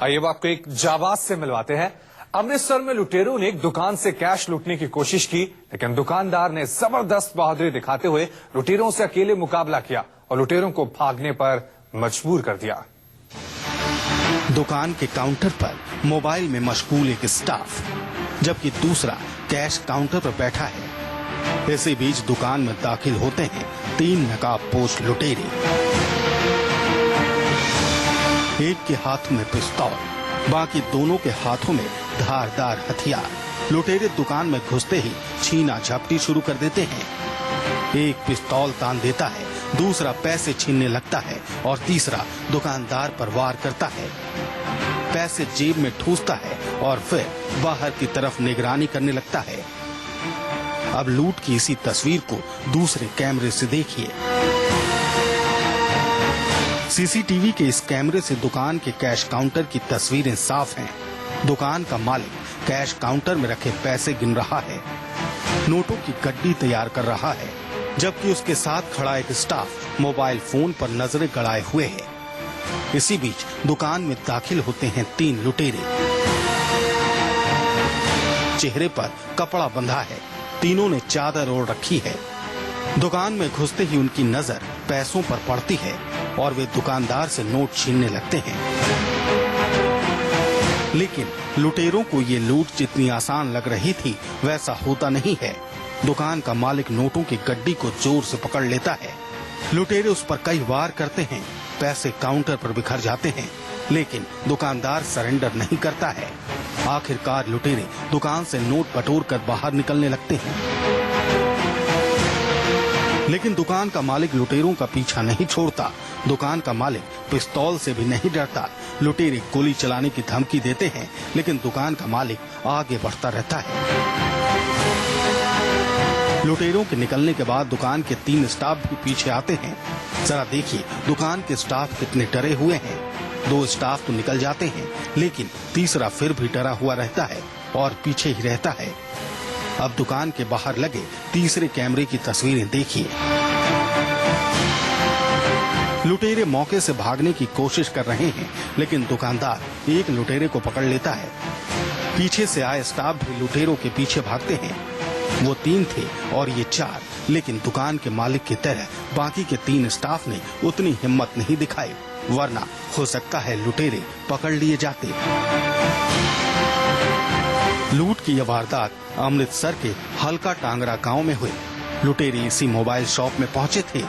आइए अब आपको एक जाबाज से मिलवाते हैं। अमृतसर में लुटेरों ने एक दुकान से कैश लूटने की कोशिश की, लेकिन दुकानदार ने जबरदस्त बहादुरी दिखाते हुए लुटेरों से अकेले मुकाबला किया और लुटेरों को भागने पर मजबूर कर दिया। दुकान के काउंटर पर मोबाइल में मशगूल एक स्टाफ, जबकि दूसरा कैश काउंटर पर बैठा है। इसी बीच दुकान में दाखिल होते हैं 3 नकाबपोश लुटेरे। एक के हाथ में पिस्तौल, बाकी दोनों के हाथों में धारदार हथियार। लुटेरे दुकान में घुसते ही छीना झपटी शुरू कर देते हैं। एक पिस्तौल तान देता है, दूसरा पैसे छीनने लगता है और तीसरा दुकानदार पर वार करता है। पैसे जेब में ठूसता है और फिर बाहर की तरफ निगरानी करने लगता है। अब लूट की इसी तस्वीर को दूसरे कैमरे से देखिए। सीसीटीवी के इस कैमरे से दुकान के कैश काउंटर की तस्वीरें साफ हैं। दुकान का मालिक कैश काउंटर में रखे पैसे गिन रहा है, नोटों की गड्डी तैयार कर रहा है, जबकि उसके साथ खड़ा एक स्टाफ मोबाइल फोन पर नजरें गड़ाए हुए है। इसी बीच दुकान में दाखिल होते हैं 3 लुटेरे। चेहरे पर कपड़ा बंधा है, तीनों ने चादर ओढ़ रखी है। दुकान में घुसते ही उनकी नजर पैसों पर पड़ती है और वे दुकानदार से नोट छीनने लगते हैं। लेकिन लुटेरों को ये लूट जितनी आसान लग रही थी वैसा होता नहीं है। दुकान का मालिक नोटों की गड्डी को जोर से पकड़ लेता है। लुटेरे उस पर कई वार करते हैं, पैसे काउंटर पर बिखर जाते हैं, लेकिन दुकानदार सरेंडर नहीं करता है। आखिरकार लुटेरे दुकान से नोट बटोर कर बाहर निकलने लगते हैं, लेकिन दुकान का मालिक लुटेरों का पीछा नहीं छोड़ता। दुकान का मालिक पिस्तौल से भी नहीं डरता। लुटेरे गोली चलाने की धमकी देते हैं, लेकिन दुकान का मालिक आगे बढ़ता रहता है। लुटेरों के निकलने के बाद दुकान के 3 स्टाफ भी पीछे आते हैं। जरा देखिए दुकान के स्टाफ कितने डरे हुए हैं। 2 स्टाफ तो निकल जाते हैं, लेकिन तीसरा फिर भी डरा हुआ रहता है और पीछे ही रहता है। अब दुकान के बाहर लगे तीसरे कैमरे की तस्वीरें देखिए। लुटेरे मौके से भागने की कोशिश कर रहे हैं, लेकिन दुकानदार एक लुटेरे को पकड़ लेता है। पीछे से आए स्टाफ भी लुटेरों के पीछे भागते हैं। वो 3 थे और ये 4, लेकिन दुकान के मालिक की तरह बाकी के 3 स्टाफ ने उतनी हिम्मत नहीं दिखाई, वरना हो सकता है लुटेरे पकड़ लिए जाते। लूट की यह वारदात अमृतसर के हल्का टांगरा गांव में हुई। लुटेरे इसी मोबाइल शॉप में पहुंचे थे।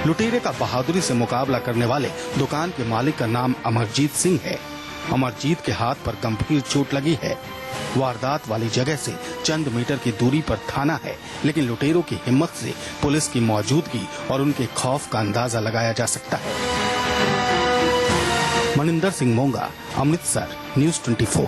लुटेरे का बहादुरी से मुकाबला करने वाले दुकान के मालिक का नाम अमरजीत सिंह है। अमरजीत के हाथ पर गंभीर चोट लगी है। वारदात वाली जगह से चंद मीटर की दूरी पर थाना है, लेकिन लुटेरों की हिम्मत से पुलिस की मौजूदगी और उनके खौफ का अंदाजा लगाया जा सकता है। मनिंदर सिंह मोंगा, अमृतसर, न्यूज़ 24।